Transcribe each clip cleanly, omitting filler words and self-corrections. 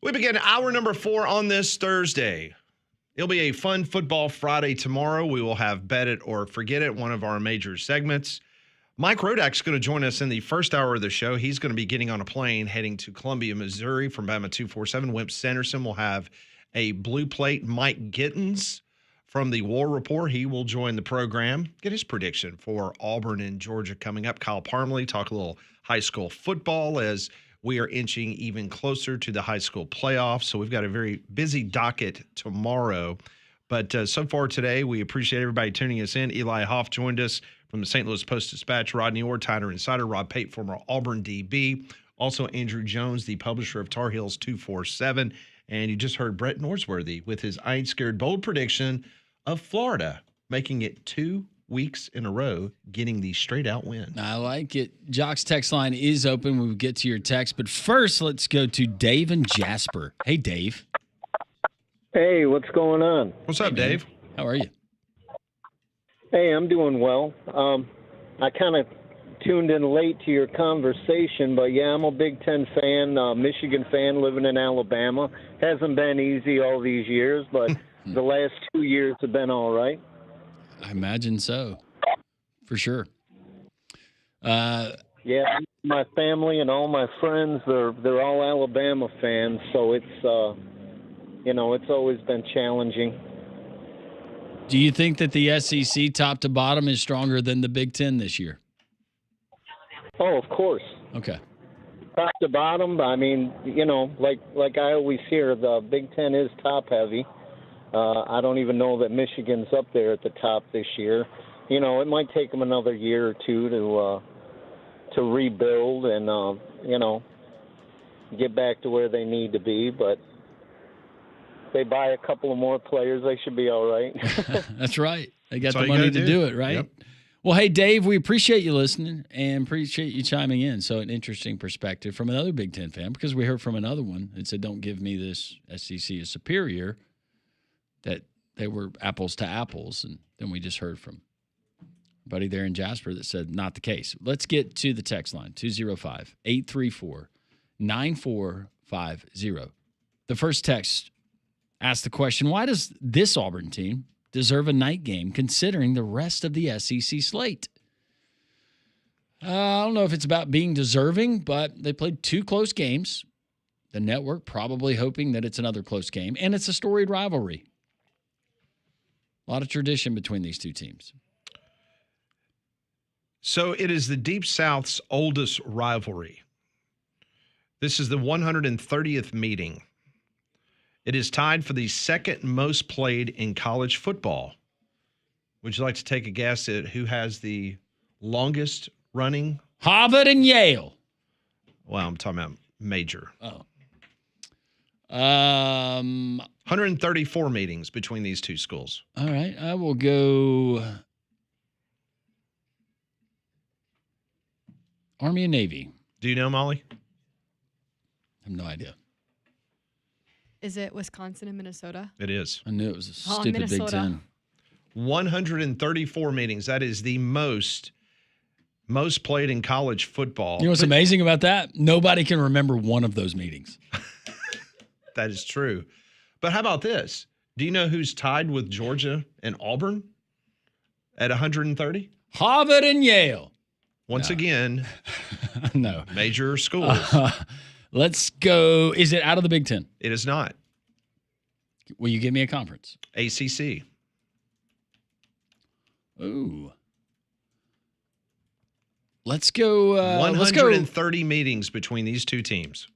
We begin hour number 4 on this Thursday. It'll be a fun football Friday tomorrow. We will have Bet It or Forget It, one of our major segments. Mike Rodak's going to join us in the first hour of the show. He's going to be getting on a plane heading to Columbia, Missouri from Bama 247. Wimp Sanderson will have a blue plate. Mike Gittens from the War Report, he will join the program. Get his prediction for Auburn and Georgia coming up. Kyle Parmalee, talk a little high school football as we are inching even closer to the high school playoffs. So we've got a very busy docket tomorrow. But so far today, we appreciate everybody tuning us in. Eli Hoff joined us from the St. Louis Post-Dispatch. Rodney Orr, Tiger Insider. Rob Pate, former Auburn DB. Also Andrew Jones, the publisher of Tar Heels 247. And you just heard Brett Norsworthy with his I Ain't Scared bold prediction of Florida, making it 2 weeks in a row, getting the straight-out win. I like it. Jock's text line is open. We'll get to your text. But first, let's go to Dave and Jasper. Hey, Dave. Hey, what's going on? What's up, Dave? How are you? Hey, I'm doing well. I kind of tuned in late to your conversation, but yeah, I'm a Big Ten fan, Michigan fan living in Alabama. Hasn't been easy all these years, but the last 2 years have been all right. I imagine so, for sure. Yeah, my family and all my friends, they're all Alabama fans, so it's it's always been challenging. Do you think that the SEC top to bottom is stronger than the Big Ten this year? Oh, of course. Okay. Top to bottom, I mean, like I always hear, the Big Ten is top heavy. I don't even know that Michigan's up there at the top this year. It might take them another year or two to rebuild and get back to where they need to be. But if they buy a couple of more players, they should be all right. That's right. They got That's the all you money gotta to do it, right? Yep. Well, hey, Dave, we appreciate you listening and appreciate you chiming in. So an interesting perspective from another Big Ten fan, because we heard from another one that said, don't give me this SEC is superior, that they were apples to apples. And then we just heard from a buddy there in Jasper that said not the case. Let's get to the text line, 205-834-9450. The first text asked the question, why does this Auburn team deserve a night game considering the rest of the SEC slate? I don't know if it's about being deserving, but they played 2 close games. The network probably hoping that it's another close game, and it's a storied rivalry. A lot of tradition between these two teams. So it is the Deep South's oldest rivalry. This is the 130th meeting. It is tied for the second most played in college football. Would you like to take a guess at who has the longest running? Harvard and Yale. Well, I'm talking about major. Oh. 134 meetings between these two schools. All right. I will go Army and Navy. Do you know, Molly? I have no idea. Is it Wisconsin and Minnesota? It is. I knew it was a stupid Big Minnesota. Ten. 134 meetings. That is the most played in college football. You know what's amazing about that? Nobody can remember one of those meetings. That is true. But how about this? Do you know who's tied with Georgia and Auburn at 130? Harvard and Yale. Once again, No. major schools. Let's go. Is it out of the Big Ten? It is not. Will you give me a conference? ACC. Ooh. Let's go. 130 meetings between these two teams.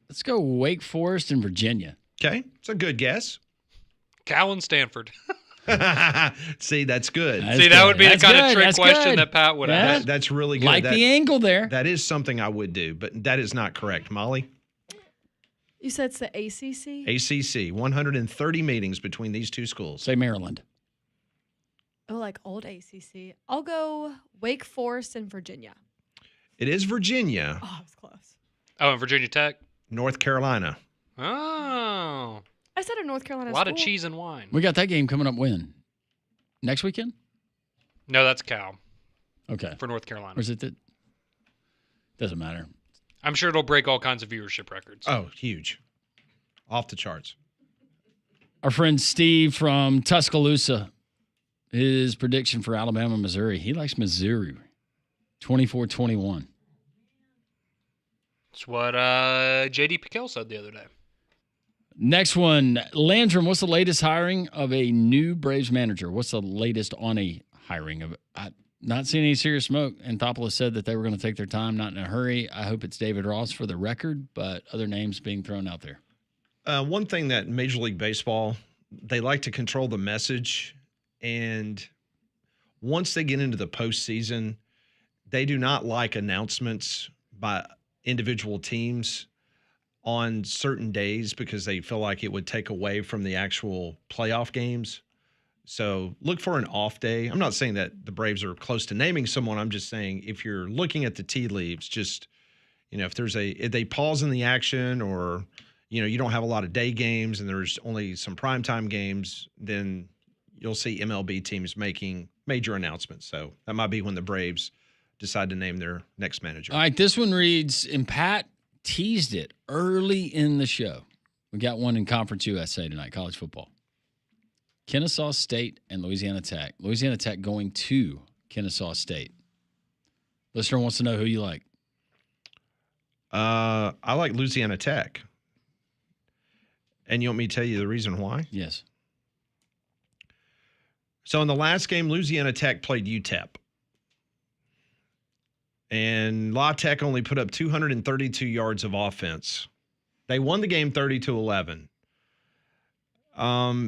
Let's go Wake Forest and Virginia. Okay, it's a good guess. Cal and Stanford. See, that's good. That's See, that would be the That's kind good. of trick That's question good. that Pat would Yeah. ask. That's really good. Like the angle there. That is something I would do, but that is not correct. Molly? You said it's the ACC? ACC, 130 meetings between these two schools. Say Maryland. Oh, like old ACC. I'll go Wake Forest and Virginia. It is Virginia, Oh, I was close. Oh, and Virginia Tech. North Carolina. Oh, I said a North Carolina a lot school. of cheese and wine. We got that game coming up when? Next weekend? No, that's Cal Okay. for North Carolina. Or is it that? Doesn't matter. I'm sure it'll break all kinds of viewership records. Oh, huge. Off the charts. Our friend Steve from Tuscaloosa, his prediction for Alabama, Missouri. He likes Missouri, 24-21. That's what J.D. Piquel said the other day. Next one, Landrum, what's the latest hiring of a new Braves manager? What's the latest on a hiring of it? Not seeing any serious smoke. Anthopoulos said that they were going to take their time, not in a hurry. I hope it's David Ross for the record, but other names being thrown out there. One thing that Major League Baseball, they like to control the message. And once they get into the postseason, they do not like announcements by individual teams on certain days because they feel like it would take away from the actual playoff games. So look for an off day. I'm not saying that the Braves are close to naming someone. I'm just saying if you're looking at the tea leaves, just, if they pause in the action or, you don't have a lot of day games and there's only some primetime games, then you'll see MLB teams making major announcements. So that might be when the Braves decide to name their next manager. All right, this one reads, and Pat teased it early in the show. We got one in Conference USA tonight, college football. Kennesaw State and Louisiana Tech. Louisiana Tech going to Kennesaw State. Listener wants to know who you like. I like Louisiana Tech. And you want me to tell you the reason why? Yes. So in the last game, Louisiana Tech played UTEP. And La Tech only put up 232 yards of offense. They won the game 30-11.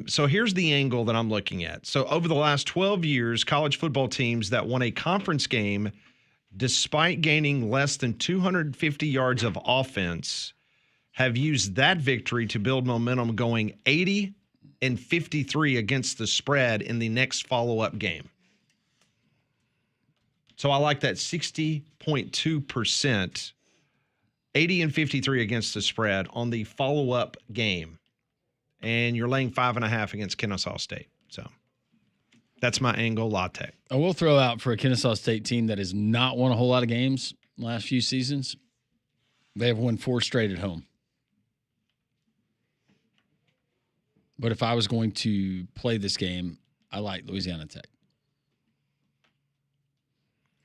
So here's the angle that I'm looking at. So over the last 12 years, college football teams that won a conference game, despite gaining less than 250 yards of offense, have used that victory to build momentum going 80-53 against the spread in the next follow-up game. So I like that 60.2%, 80-53 against the spread on the follow-up game. And you're laying 5.5 against Kennesaw State. So that's my angle, La Tech. I will throw out for a Kennesaw State team that has not won a whole lot of games last few seasons. They have won 4 straight at home. But if I was going to play this game, I like Louisiana Tech.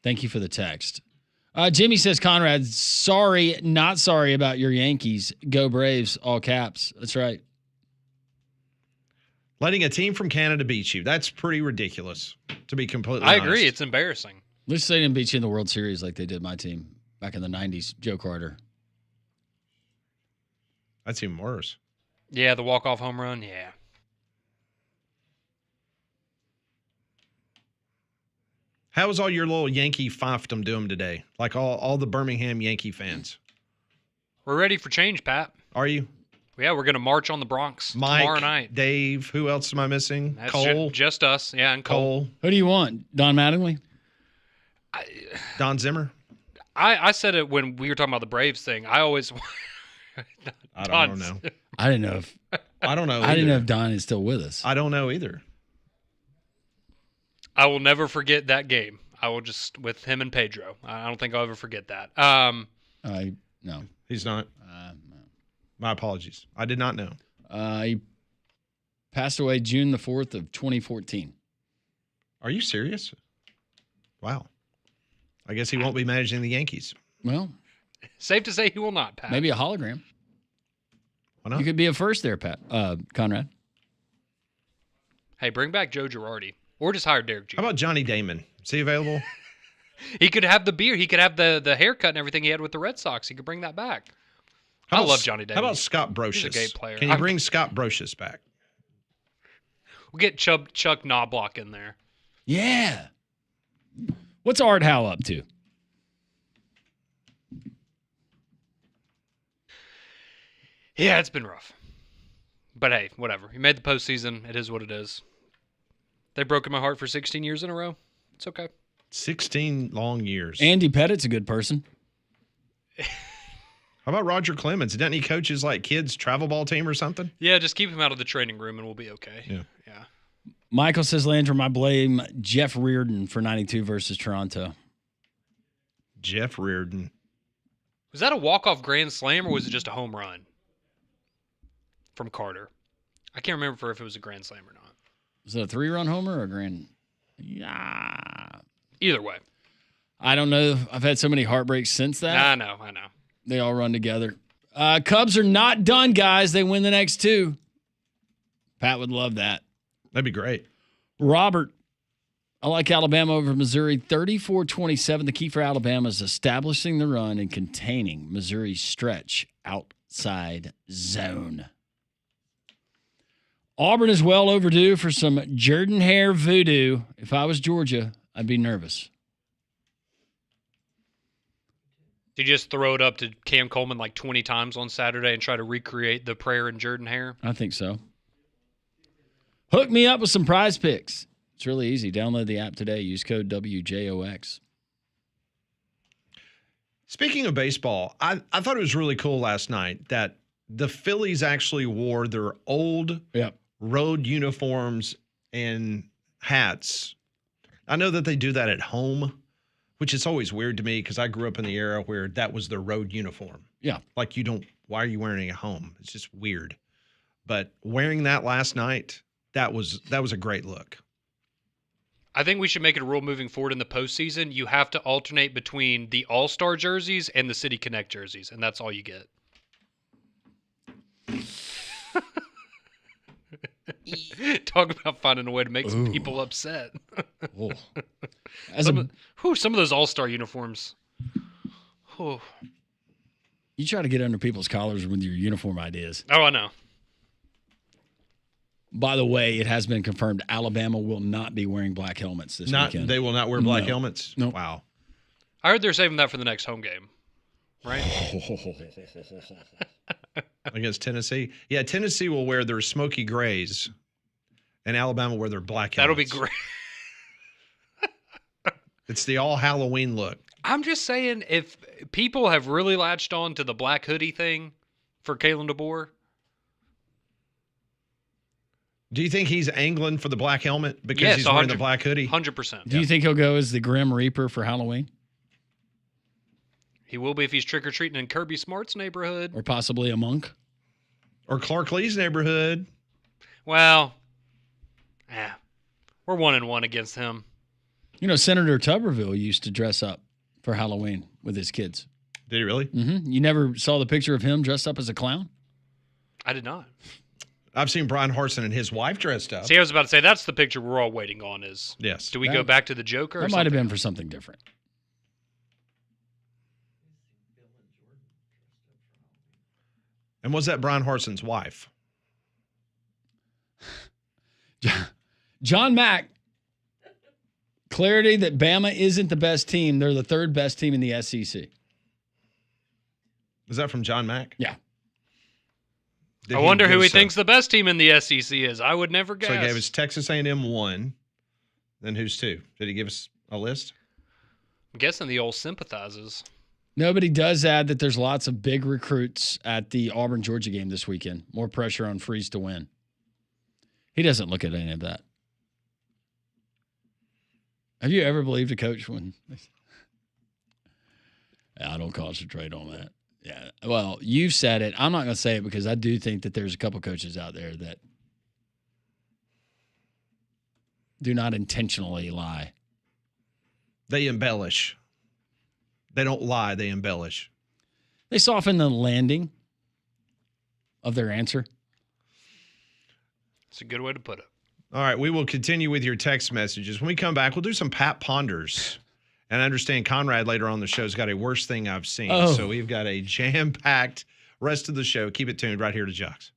Thank you for the text. Jimmy says, Conrad, sorry, not sorry about your Yankees. Go Braves, all caps. That's right. Letting a team from Canada beat you. That's pretty ridiculous, to be completely I honest. agree. It's embarrassing. At least they didn't beat you in the World Series like they did my team back in the 90s. Joe Carter. That's even worse. Yeah, the walk-off home run, yeah. How was all your little Yankee fiefdom doing today? Like all the Birmingham Yankee fans. We're ready for change, Pat. Are you? Yeah, we're going to march on the Bronx Mike, tomorrow night. Dave, who else am I missing? That's Cole. just us. Yeah, and Cole. Who do you want? Don Mattingly? Don Zimmer. I said it when we were talking about the Braves thing. I always I don't know. I didn't know if I don't know. I didn't know if Don is still with us. I don't know either. I will never forget that game. I will just with him and Pedro. I don't think I'll ever forget that. No. He's not. No. My apologies. I did not know. He passed away June the 4th of 2014. Are you serious? Wow. I guess he won't be managing the Yankees. Well, Safe to say he will not, Pat. maybe a hologram. Why not? You could be a first there, Pat. Conrad. Hey, bring back Joe Girardi. Or just hire Derek Jeter. How about Johnny Damon? Is he available? He could have the beard. He could have the haircut and everything he had with the Red Sox. He could bring that back. I love Johnny Damon. How about Scott Brocious? He's a great player. Can you bring Scott Brocious back? We'll get Chuck Knobloch in there. Yeah. What's Art Howe up to? Yeah, it's been rough. But hey, whatever. He made the postseason. It is what it is. They've broken my heart for 16 years in a row. It's okay. 16 long years. Andy Pettit's a good person. How about Roger Clemens? Doesn't he coach his kids' travel ball team or something? Yeah, just keep him out of the training room and we'll be okay. Yeah. Michael says, Landrum, I blame Jeff Reardon for 92 versus Toronto. Jeff Reardon. Was that a walk-off grand slam or was it just a home run? from Carter. I can't remember if it was a grand slam or not. Was it a 3-run homer or a grand? Yeah. Either way. I don't know. I've had so many heartbreaks since that. I know. They all run together. Cubs are not done, guys. They win the next 2. Pat would love that. That'd be great. Robert, I like Alabama over Missouri 34-27. The key for Alabama is establishing the run and containing Missouri's stretch outside zone. Auburn is well overdue for some Jordan-Hare voodoo. If I was Georgia, I'd be nervous. Did you just throw it up to Cam Coleman like 20 times on Saturday and try to recreate the prayer in Jordan-Hare? I think so. Hook me up with some Prize Picks. It's really easy. Download the app today. Use code WJOX. Speaking of baseball, I thought it was really cool last night that the Phillies actually wore their old road uniforms and hats. I know that they do that at home, which is always weird to me because I grew up in the era where that was their road uniform. Yeah. Like why are you wearing it at home? It's just weird. But wearing that last night, that was a great look. I think we should make it a rule moving forward in the postseason. You have to alternate between the All-Star jerseys and the City Connect jerseys, and that's all you get. Talk about finding a way to make some people upset. Some of those All-Star uniforms. Whew. You try to get under people's collars with your uniform ideas. Oh, I know. By the way, it has been confirmed Alabama will not be wearing black helmets this weekend. They will not wear black helmets? No. Wow. I heard they're saving that for the next home game, right? Against Tennessee? Yeah, Tennessee will wear their smoky grays, and Alabama will wear their black helmets. That'll be great. It's the all-Halloween look. I'm just saying, if people have really latched on to the black hoodie thing for Kalen DeBoer. Do you think he's angling for the black helmet because he's wearing the black hoodie? 100%. Do you think he'll go as the Grim Reaper for Halloween? He will be if he's trick-or-treating in Kirby Smart's neighborhood. Or possibly a monk? Or Clark Lee's neighborhood? Well, we're 1-1 against him. You know, Senator Tuberville used to dress up for Halloween with his kids. Did he really? Mm-hmm. You never saw the picture of him dressed up as a clown? I did not. I've seen Brian Harsin and his wife dressed up. See, I was about to say, that's the picture we're all waiting on is, yes. Do we go back to the Joker? That might have been for something different. And was that Brian Harsin's wife? John Mack, clarity that Bama isn't the best team. They're the 3rd best team in the SEC. Is that from John Mack? Yeah. I wonder who he thinks the best team in the SEC is. I would never guess. So he gave us Texas A&M 1. Then who's 2? Did he give us a list? I'm guessing the old sympathizers. Nobody does add that there's lots of big recruits at the Auburn-Georgia game this weekend. More pressure on Freeze to win. He doesn't look at any of that. Have you ever believed a coach when... I don't concentrate on that. Yeah. Well, you've said it. I'm not going to say it because I do think that there's a couple coaches out there that do not intentionally lie. They embellish. They don't lie. They embellish. They soften the landing of their answer. It's a good way to put it. All right. We will continue with your text messages. When we come back, we'll do some Pat Ponders. And I understand Conrad later on the show has got a worst thing I've seen. Oh. So we've got a jam-packed rest of the show. Keep it tuned right here to Jocks.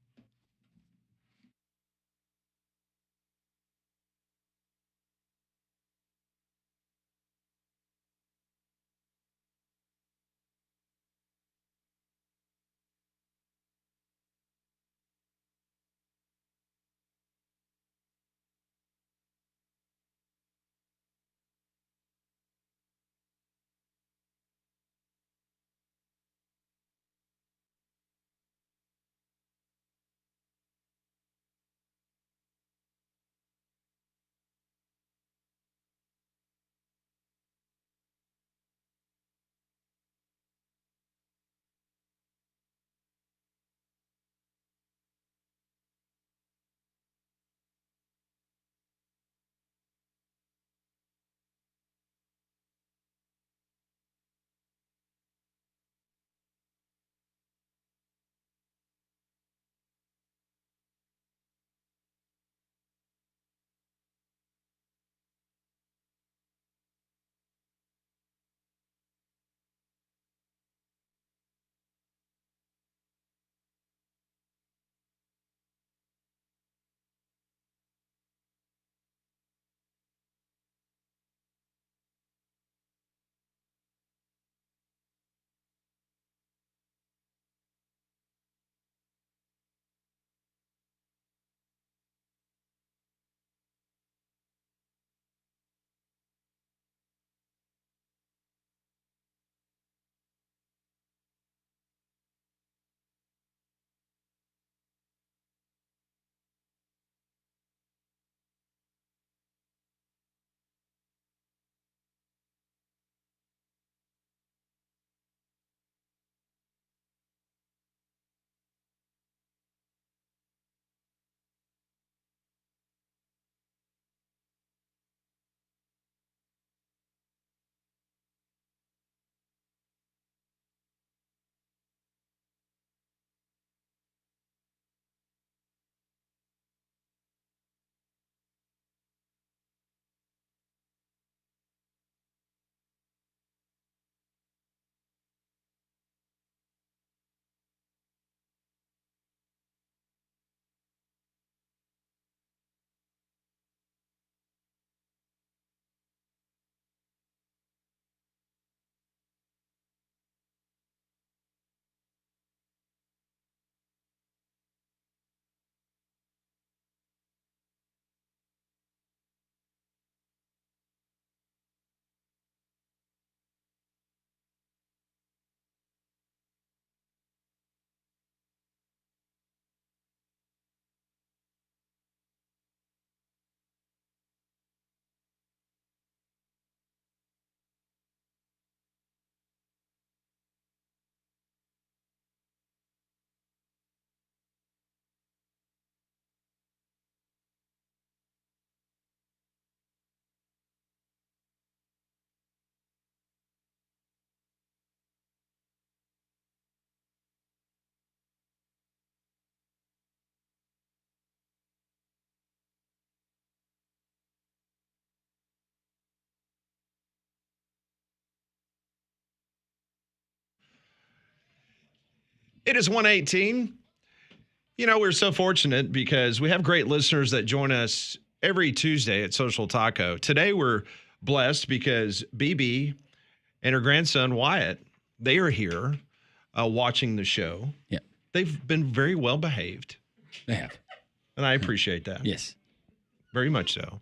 It is 1:18. You know, we're so fortunate because we have great listeners that join us every Tuesday at Social Taco. Today, we're blessed because BB and her grandson, Wyatt, they are here watching the show. Yeah. They've been very well behaved, They have. and I appreciate that. Yes. Very much so.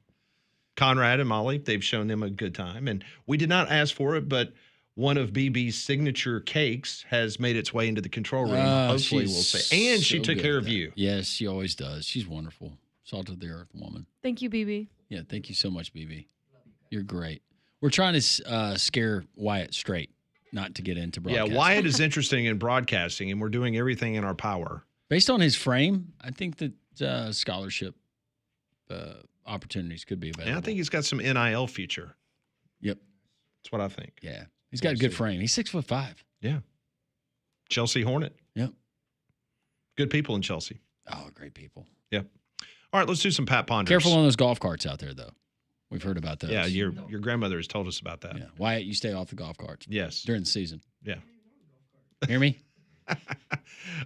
Conrad and Molly, they've shown them a good time. And we did not ask for it, but one of BB's signature cakes has made its way into the control room. Hopefully we'll say. And she so took good care at of that. you. Yes, she always does. She's wonderful. Salt of the earth woman. Thank you, BB. Yeah, thank you so much, BB. You're great. We're trying to scare Wyatt straight, not to get into Yeah, broadcasting. Wyatt is interesting in broadcasting, and we're doing everything in our power. Based on his frame, I think that scholarship opportunities could be available. And I think he's got some NIL future. Yep. That's what I think. Yeah. He's got a good frame. He's 6'5". Yeah. Chelsea Hornet. Yep. Good people in Chelsea. Oh, great people. Yep. All right, let's do some Pat Ponders. Careful on those golf carts out there, though. We've heard about those. Yeah, your grandmother has told us about that. Yeah. Wyatt, you stay off the golf carts. Yes. During the season. Yeah. Hear me?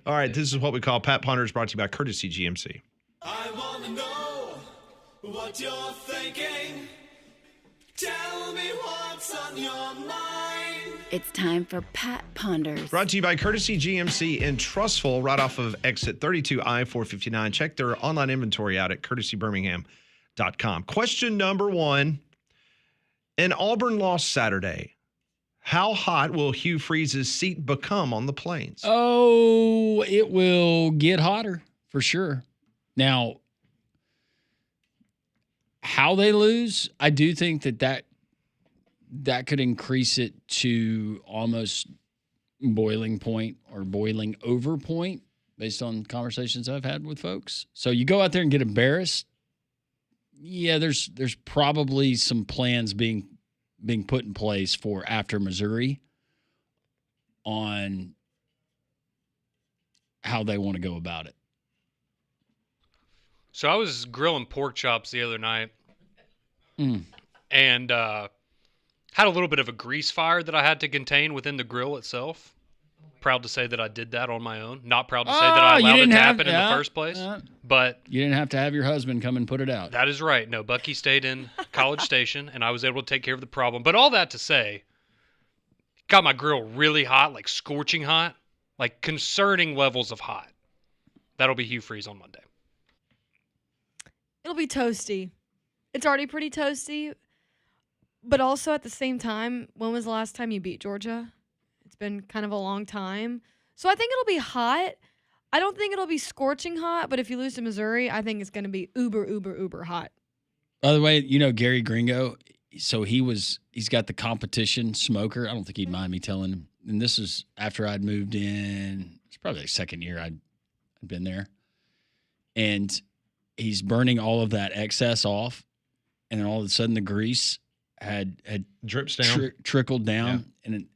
All right, this is what we call Pat Ponders, brought to you by Courtesy GMC. I want to know what you're thinking. Tell me what's on your mind. It's time for Pat Ponders. Brought to you by Courtesy GMC in Trussville, right off of exit 32 I-459. Check their online inventory out at courtesybirmingham.com. Question number 1. An Auburn lost Saturday. How hot will Hugh Freeze's seat become on the planes? Oh, it will get hotter for sure. Now, how they lose, I do think that could increase it to almost boiling point or boiling over point based on conversations I've had with folks. So you go out there and get embarrassed. Yeah, there's probably some plans being put in place for after Missouri on how they want to go about it. So I was grilling pork chops the other night and had a little bit of a grease fire that I had to contain within the grill itself. Proud to say that I did that on my own. Not proud to say that I allowed it to happen in the first place. But you didn't have to have your husband come and put it out. that is right. No, Bucky stayed in College Station, and I was able to take care of the problem. But all that to say, got my grill really hot, like scorching hot, like concerning levels of hot. That'll be Hugh Freeze on Monday. It'll be toasty. It's already pretty toasty. But also at the same time, when was the last time you beat Georgia? It's been kind of a long time. So I think it'll be hot. I don't think it'll be scorching hot, but if you lose to Missouri, I think it's going to be uber, uber, uber hot. By the way, you know Gary Gringo, so he's got the competition smoker. I don't think he'd mind me telling him. And this is after I'd moved in. It's probably the second year I'd been there. And he's burning all of that excess off, and then all of a sudden the grease had Drips down. trickled down, and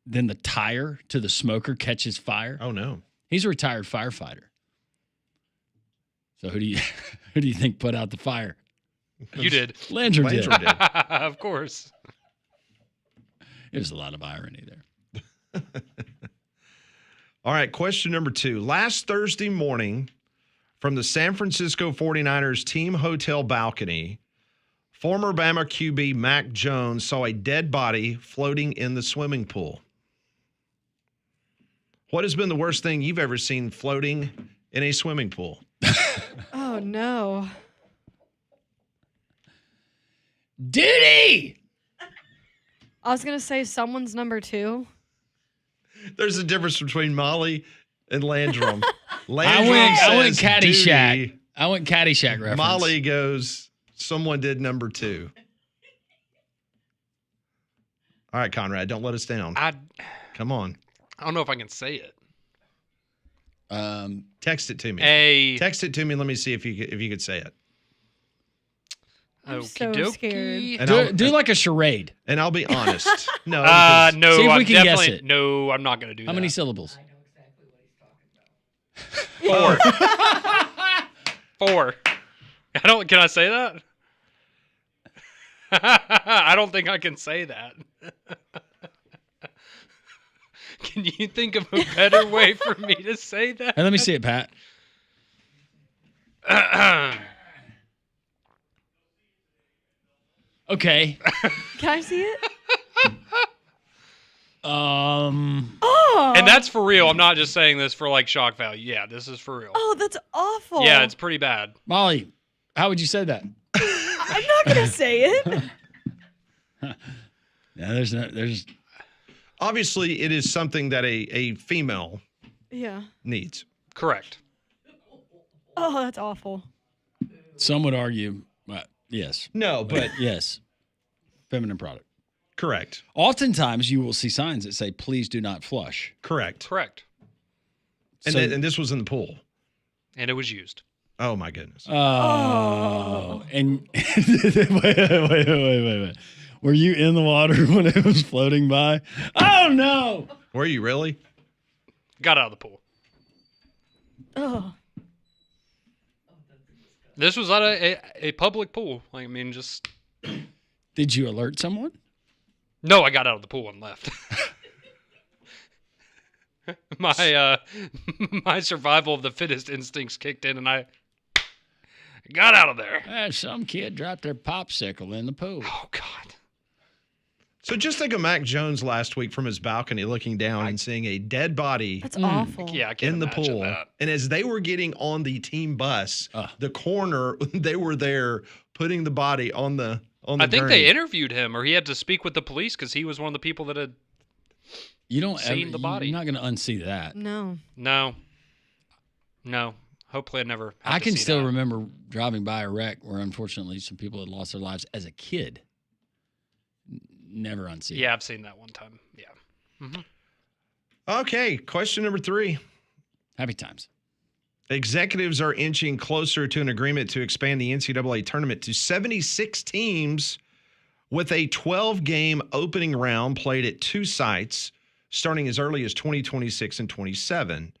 then the tire to the smoker catches fire. Oh, no. He's a retired firefighter. So who do you think put out the fire? You did. Landrum did. Landrum did. Of course. There's a lot of irony there. All right, question number 2. Last Thursday morning, from the San Francisco 49ers team hotel balcony, former Bama QB Mac Jones saw a dead body floating in the swimming pool. What has been the worst thing you've ever seen floating in a swimming pool? Oh, no. Duty! I was going to say someone's number 2. There's a difference between Molly and Landrum. I Landrum went says Caddyshack. duty. I went Caddyshack reference. Molly goes, someone did number 2. All right, Conrad, don't let us down. I Come on. don't know if I can say it. Text it to me. A Text it to me and let me see if you could say it. I'm so Okey-dokey. scared. And do like a charade. And I'll be honest. No, because No, See if we I'm can guess definitely it. no. I'm not going to do How that. many syllables? 4. 4. I don't. Can I say that? I don't think I can say that. Can you think of a better way for me to say that? Hey, let me see it, Pat. Okay. Can I see it? Oh, And that's for real. I'm not just saying this for like shock value. Yeah, this is for real. Oh, that's awful. Yeah, it's pretty bad. Molly, how would you say that? I'm not gonna say it. Yeah, there's Obviously, it is something that a female Yeah. needs. Correct. Oh, that's awful. some would argue, yes, No, but yes, feminine product. correct. Oftentimes, you will see signs that say, "Please do not flush." Correct. Correct. And, So- and this was in the pool. And it was used. Oh, my goodness. Oh, and wait. Were you in the water when it was floating by? Oh no! Were you really? Got out of the pool. Oh. This was at a public pool. Like, I mean, just Did you alert someone? no. I got out of the pool and left. My survival of the fittest instincts kicked in, and I got out of there. Some kid dropped their popsicle in the pool. Oh God. So just think of Mac Jones last week from his balcony looking down and seeing a dead body That's awful. Yeah, I can't in the imagine pool. that. And as they were getting on the team bus, the coroner, they were there putting the body on the I think gurney. they interviewed him, or he had to speak with the police because he was one of the people that had. You don't Seen ever, the body. You're not going to unsee that. No. No. Hopefully, I never. I have to can see still that. remember driving by a wreck where unfortunately some people had lost their lives as a kid. Never unsee. Yeah, I've seen that one time. Yeah. Okay, question number 3. Happy times. Executives are inching closer to an agreement to expand the NCAA tournament to 76 teams with a 12-game opening round played at 2 sites starting as early as 2026 and 27.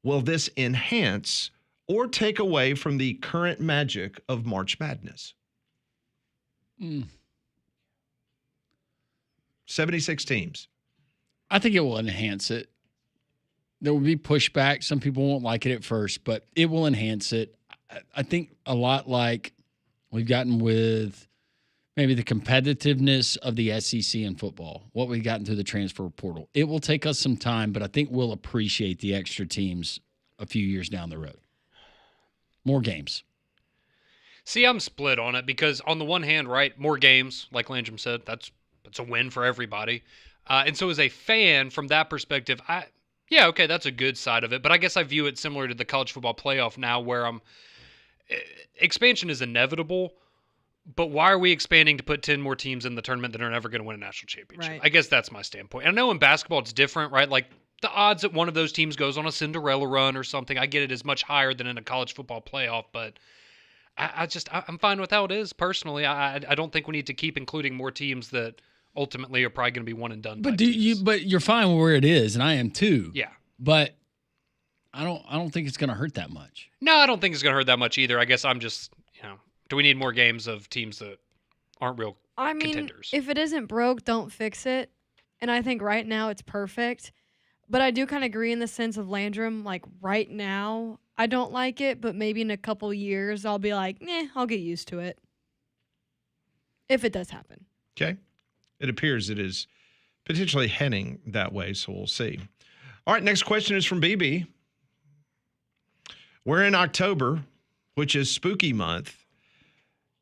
Will this enhance or take away from the current magic of March Madness? 76 teams. I think it will enhance it. There will be pushback. Some people won't like it at first, but it will enhance it. I think a lot like we've gotten with maybe the competitiveness of the SEC in football, what we've gotten through the transfer portal. It will take us some time, but I think we'll appreciate the extra teams a few years down the road. More games. See, I'm split on it because on the one hand, right, more games, like Landrum said, that's a win for everybody. And so as a fan, from that perspective, okay, that's a good side of it. But I guess I view it similar to the college football playoff now where expansion is inevitable, but why are we expanding to put 10 more teams in the tournament that are never going to win a national championship? Right. I guess that's my standpoint. And I know in basketball it's different, right? Like the odds that one of those teams goes on a Cinderella run or something, I get it is much higher than in a college football playoff, but I'm fine with how it is personally. I don't think we need to keep including more teams that ultimately are probably going to be one and done. But teams. But you're fine with where it is, and I am too. Yeah. But I don't think it's going to hurt that much. No, I don't think it's going to hurt that much either. I guess I'm just, do we need more games of teams that aren't real I mean, contenders? if it isn't broke, don't fix it. And I think right now it's perfect. But I do kind of agree in the sense of Landrum. Like right now, I don't like it, but maybe in a couple years, I'll be like, I'll get used to it. If it does happen. Okay. It appears it is potentially heading that way, so we'll see. All right, next question is from BB. We're in October, which is spooky month.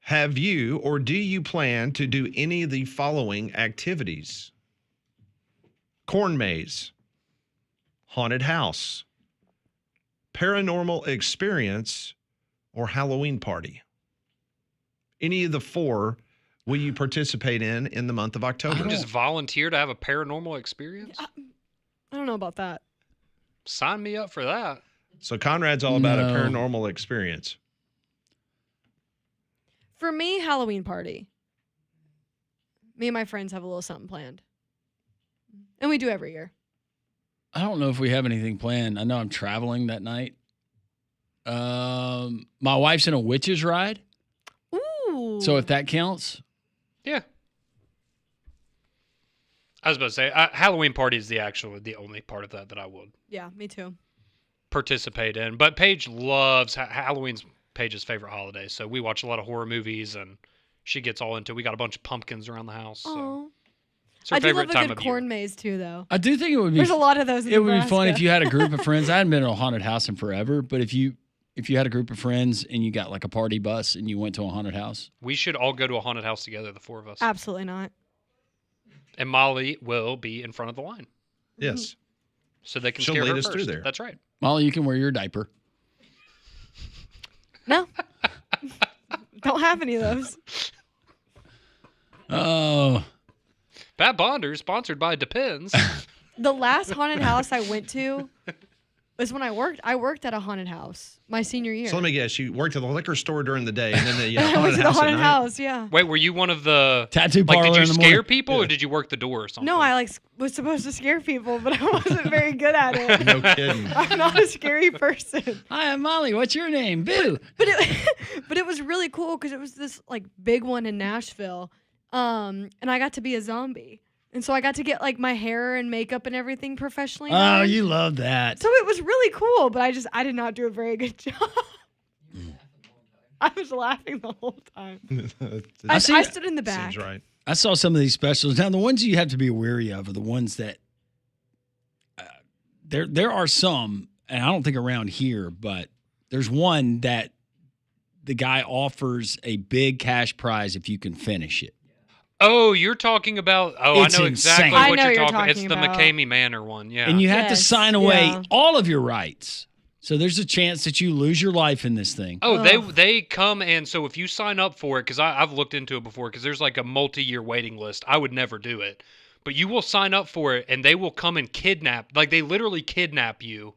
Have you or do you plan to do any of the following activities? Corn maze, haunted house, paranormal experience, or Halloween party? Any of the 4 will you participate in the month of October? Just volunteer to have a paranormal experience? I don't know about that. Sign me up for that. So Conrad's all about a No. paranormal experience. For me, Halloween party. Me and my friends have a little something planned. And we do every year. I don't know if we have anything planned. I know I'm traveling that night. My wife's in a witches ride, Ooh. so if that counts, Yeah. I was about to say, Halloween party is the only part of that I would Yeah, me too. participate in. But Paige loves Halloween's Paige's favorite holiday, so we watch a lot of horror movies, and she gets all into. We got a bunch of pumpkins around the house. So Oh, it's her I do favorite love a time good of corn year. maze too, though. I do think it would be. There's a lot of those. In It would be fun Nebraska. if you had a group of friends. I hadn't been to a haunted house in forever, but if you had a group of friends and you got like a party bus and you went to a haunted house, We should all go to a haunted house together, the four of us. Absolutely not. And Molly will be in front of the line, Yes. so they can She'll scare lead her us first. through there. That's right. Molly, you can wear your diaper. No. Don't have any of those. Oh, Pat Bonder, sponsored by Depends. The last haunted house I went to was when I worked. I worked at a haunted house my senior year. So let me guess. You worked at the liquor store during the day, and then the I went haunted to the house at haunted night. house. Yeah. Wait, were you one of the tattoo like? parlor Did you in the scare morning. people, Yeah. or did you work the door or something? No, I was supposed to scare people, but I wasn't very good at it. No kidding. I'm not a scary person. Hi, I'm Molly. What's your name? Boo. But it was really cool because it was this like big one in Nashville, and I got to be a zombie, and so I got to get like my hair and makeup and everything professionally Oh, done. you love that. So it was really cool, but I did not do a very good job. I was laughing the whole time. I see- stood in the back. Seems right. I saw some of these specials. Now, the ones you have to be wary of are the ones that there are some, and I don't think around here, but there's one that the guy offers a big cash prize if you can finish it. Oh, you're talking about. Oh, It's I know exactly insane. I what know you're you're talking. It's talking the about. McCamey Manor one. Yeah. And you have to Yes, sign away yeah. all of your rights. So there's a chance that you lose your life in this thing. Oh, Ugh. they come, and so if you sign up for it, because I've looked into it before, because there's like a multi-year waiting list. I would never do it, but you will sign up for it, and they will come and kidnap. Like they literally kidnap you,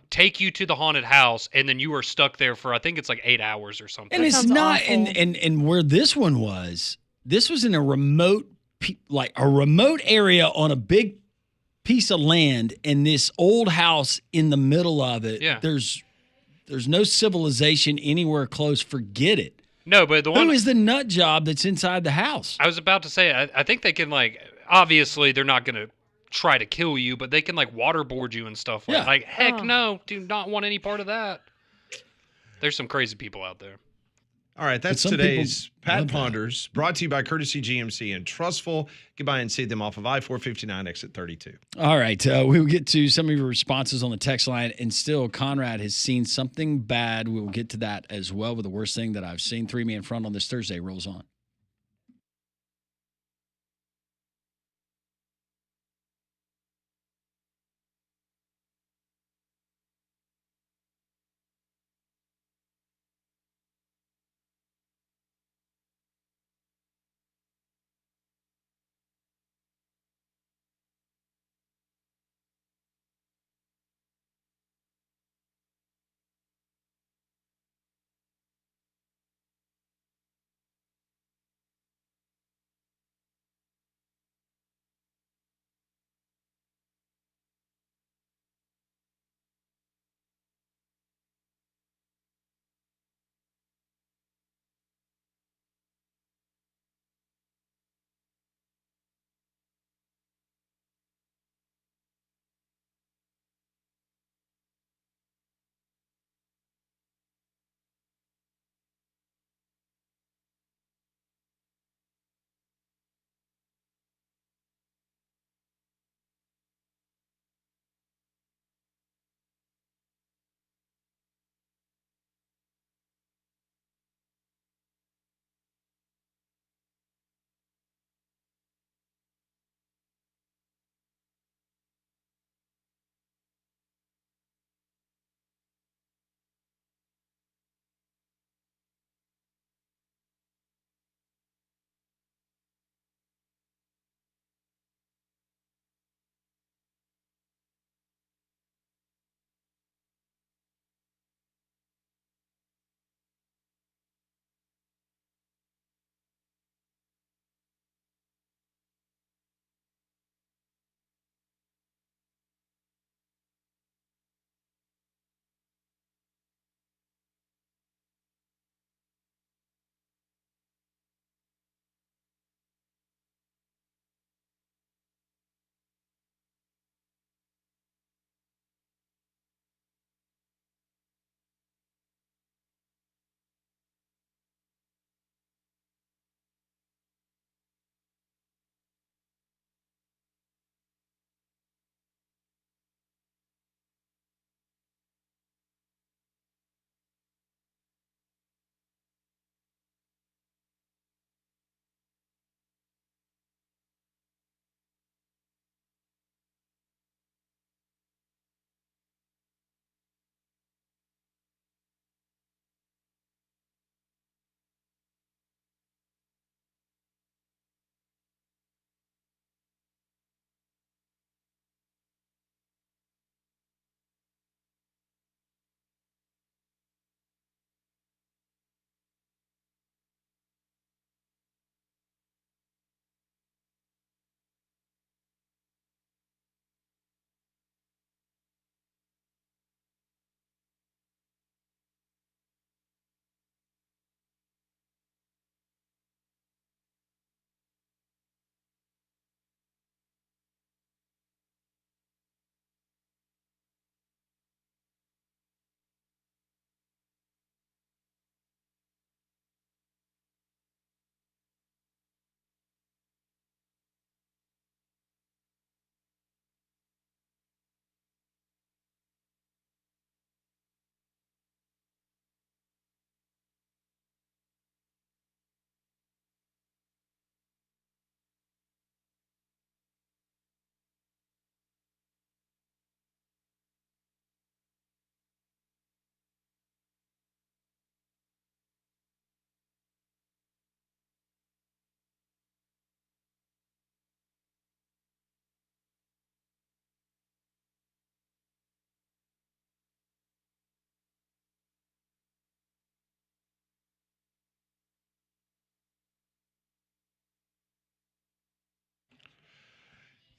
take you to the haunted house, and then you are stuck there for I think it's like 8 hours or something. And it's sounds not, awful. and where this one was, this was in a remote, like a remote area on a big piece of land, and this old house in the middle of it. Yeah. There's no civilization anywhere close. Forget it. No, but the one Who is the nut job that's inside the house? I was about to say, I think they can like. Obviously, they're not gonna try to kill you, but they can like waterboard you and stuff. Yeah. Like heck Oh. no, do not want any part of that. There's some crazy people out there. All right, that's some people today's Pat love that. Ponders, brought to you by Courtesy GMC and Trustful. Goodbye and see them off of I-459 exit 32. All right. We will get to some of your responses on the text line. And still, Conrad has seen something bad. We will get to that as well. With the worst thing that I've seen. 3 Man Front on this Thursday rolls on.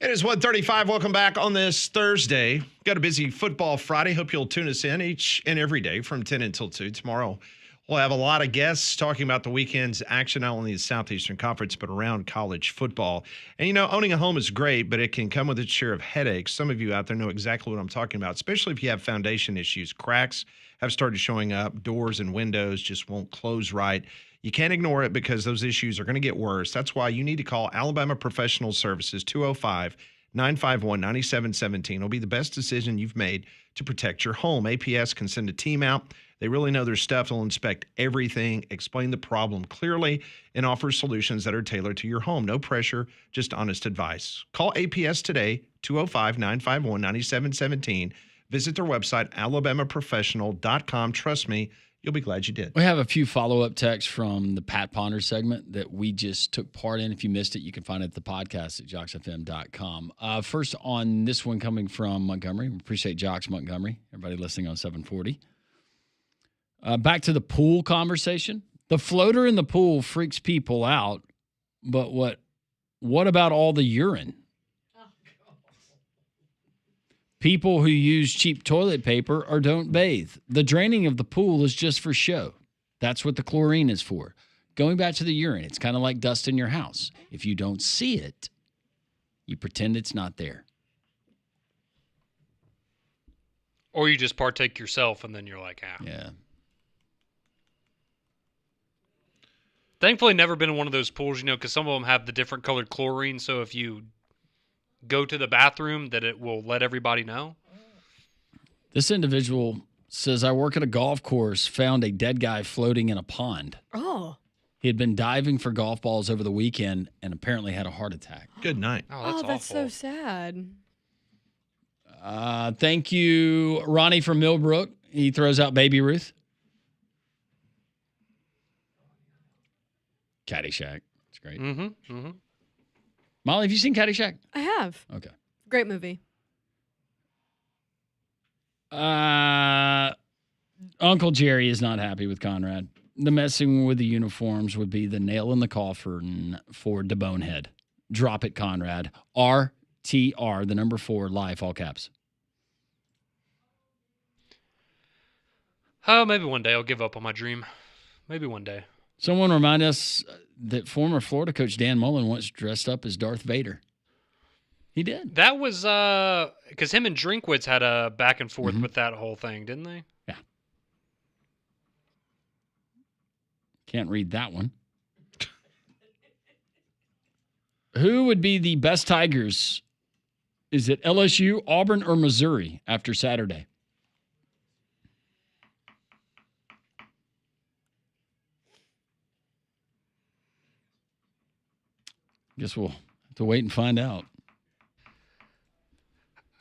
It is 1:35. Welcome back on this Thursday. Got a busy football Friday. Hope you'll tune us in each and every day from 10 until 2. Tomorrow, we'll have a lot of guests talking about the weekend's action, not only in the Southeastern Conference, but around college football. And, you know, owning a home is great, but it can come with its share of headaches. Some of you out there know exactly what I'm talking about, especially if you have foundation issues. Cracks have started showing up. Doors and windows just won't close right. You can't ignore it because those issues are going to get worse. That's why you need to call Alabama Professional Services, 205-951-9717. It'll be the best decision you've made to protect your home. APS can send a team out. They really know their stuff. They'll inspect everything, explain the problem clearly, and offer solutions that are tailored to your home. No pressure, just honest advice. Call APS today, 205-951-9717. Visit their website, alabamaprofessional.com. Trust me, you'll be glad you did. We have a few follow-up texts from the Pat Ponder segment that we just took part in. If you missed it, you can find it at the podcast at jocksfm.com. First on this one coming from Montgomery. We appreciate Jocks Montgomery, everybody listening on 740. Back to the pool conversation. The floater in the pool freaks people out, but what about all the urine? People who use cheap toilet paper or don't bathe. The draining of the pool is just for show. That's what the chlorine is for. Going back to the urine, it's kind of like dust in your house. If you don't see it, you pretend it's not there. Or you just partake yourself and then you're like, ah. Yeah. Thankfully, never been in one of those pools, you know, because some of them have the different colored chlorine. So if you go to the bathroom, that it will let everybody know. This individual says, I work at a golf course, found a dead guy floating in a pond. Oh. He had been diving for golf balls over the weekend and apparently had a heart attack. Good night. Oh, That's awful. so sad. Thank you, Ronnie from Millbrook. He throws out Baby Ruth. Caddyshack. It's great. Mm-hmm. Mm-hmm. Molly, have you seen Caddyshack? I have. Okay. Great movie. Uncle Jerry is not happy with Conrad. The messing with the uniforms would be the nail in the coffin for the bonehead. Drop it, Conrad. RTR, the number 4, life, all caps. Oh, maybe one day I'll give up on my dream. Maybe one day. Someone remind us that former Florida coach Dan Mullen once dressed up as Darth Vader. He did. That was because him and Drinkwitz had a back and forth with that whole thing, didn't they? Yeah. Can't read that one. Who would be the best Tigers? Is it LSU, Auburn, or Missouri after Saturday? Guess we'll have to wait and find out.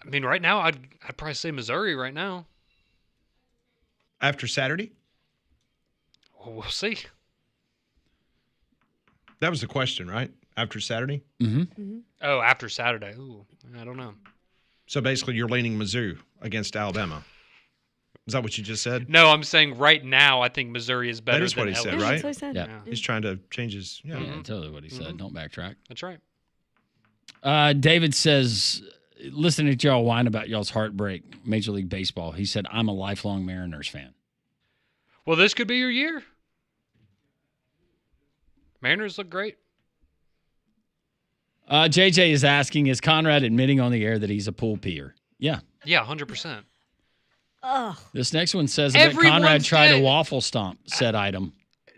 I mean, right now, I'd probably say Missouri right now. After Saturday? Well, we'll see. That was the question, right? After Saturday? Mm-hmm. Oh, after Saturday. Ooh, I don't know. So basically, you're leaning Mizzou against Alabama. Is that what you just said? No, I'm saying right now, I think Missouri is better That is than what he said, LSU. right? That's what I said. Yeah. Yeah. He's trying to change his. Yeah. Yeah, totally what he said. Don't backtrack. That's right. David says, listening to y'all whine about y'all's heartbreak, Major League Baseball, he said, I'm a lifelong Mariners fan. Well, this could be your year. Mariners look great. JJ is asking, is Conrad admitting on the air that he's a pool peer? Yeah. Yeah, 100%. Ugh. This next one says, I bet Conrad Everyone's tried dead. a waffle stomp, said item.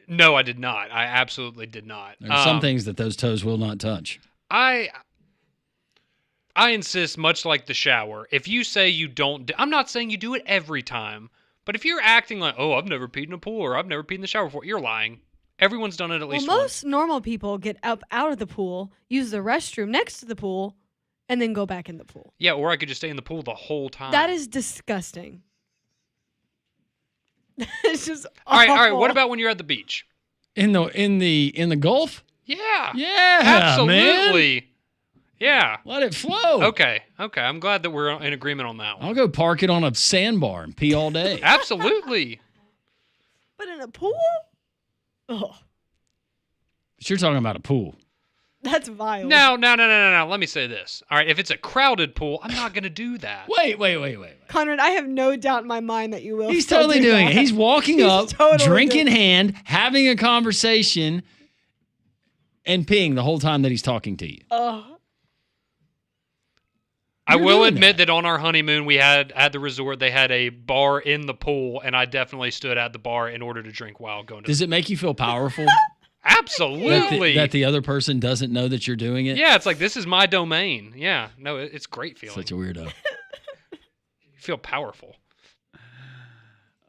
No, I did not. I absolutely did not. There are some things that those toes will not touch. I insist, much like the shower. If you say you don't, I'm not saying you do it every time, but if you're acting like, oh, I've never peed in a pool or I've never peed in the shower before, you're lying. Everyone's done it at least Well, once. most normal people get up out of the pool, use the restroom next to the pool, and then go back in the pool. Yeah, or I could just stay in the pool the whole time. That is disgusting. It's just all right. awful. What about when you're at the beach? In the Gulf? Yeah. Yeah, Absolutely. man. Yeah. Let it flow. Okay. I'm glad that we're in agreement on that one. I'll go park it on a sandbar and pee all day. Absolutely. But in a pool? Oh. But you're talking about a pool. That's vile. No. Let me say this. All right, if it's a crowded pool, I'm not going to do that. Wait. Conrad, I have no doubt in my mind that you will. He's still totally do doing that. it. He's walking up, totally drink in doing it. hand, having a conversation, and peeing the whole time that he's talking to you. Ugh. I You're will doing admit that. that on our honeymoon, we had at the resort, they had a bar in the pool, and I definitely stood at the bar in order to drink while going to Does it make you feel powerful Absolutely. that the other person doesn't know that you're doing it? Yeah, it's like, this is my domain. Yeah, no, it's great feeling. Such a weirdo. You feel powerful.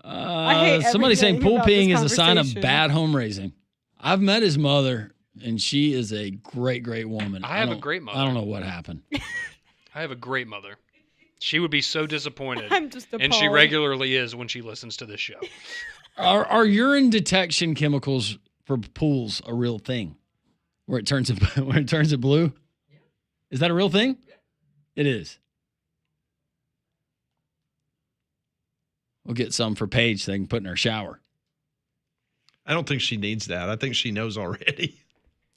hate Somebody saying everything pool about peeing this is a sign of conversation. bad home raising. I've met his mother, and she is a great woman. I have a don't- great mother. I don't know what happened. I have a great mother. She would be so disappointed. I'm just appalled. And she regularly is when she listens to this show. Are urine detection chemicals for pools a real thing? Where it turns it blue? Is that a real thing? It is. We'll get some for Paige so they can put in her shower. I don't think she needs that. I think she knows already.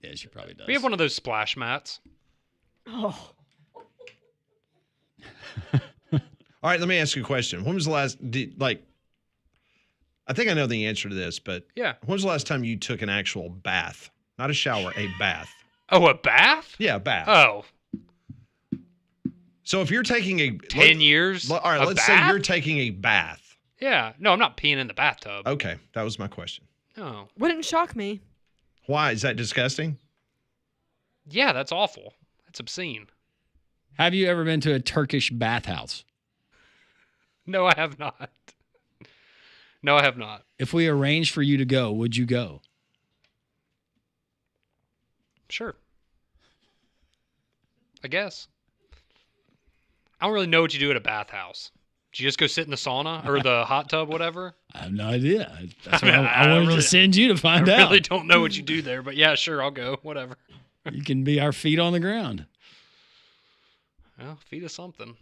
Yeah, she probably does. We have one of those splash mats. Oh. All right, let me ask you a question. When was the last, I think I know the answer to this, but Yeah. when was the last time you took an actual bath? Not a shower, a bath. Oh, a bath? Yeah, a bath. Oh, So if you're taking a 10 years? All right, A let's say bath? you're taking a bath. Yeah. No, I'm not peeing in the bathtub. Okay, that was my question. No. Wouldn't shock me. Why? Is that disgusting? Yeah, that's awful. That's obscene. Have you ever been to a Turkish bathhouse? No, I have not. No, I have not. If we arranged for you to go, would you go? Sure. I guess. I don't really know what you do at a bathhouse. Do you just go sit in the sauna or the hot tub, whatever? I have no idea. That's I mean, what I I wanted really- to send you to find I out. really don't know what you do there, but yeah, sure, I'll go. Whatever. You can be our feet on the ground. Well, feed us something.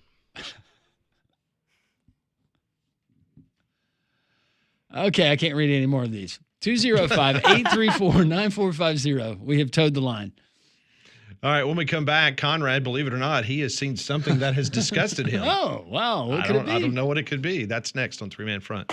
Okay, I can't read any more of these. 205-834-9450. We have towed the line. All right, when we come back, Conrad, believe it or not, he has seen something that has disgusted him. Oh, wow. What could it be? I don't know what it could be. That's next on Three Man Front.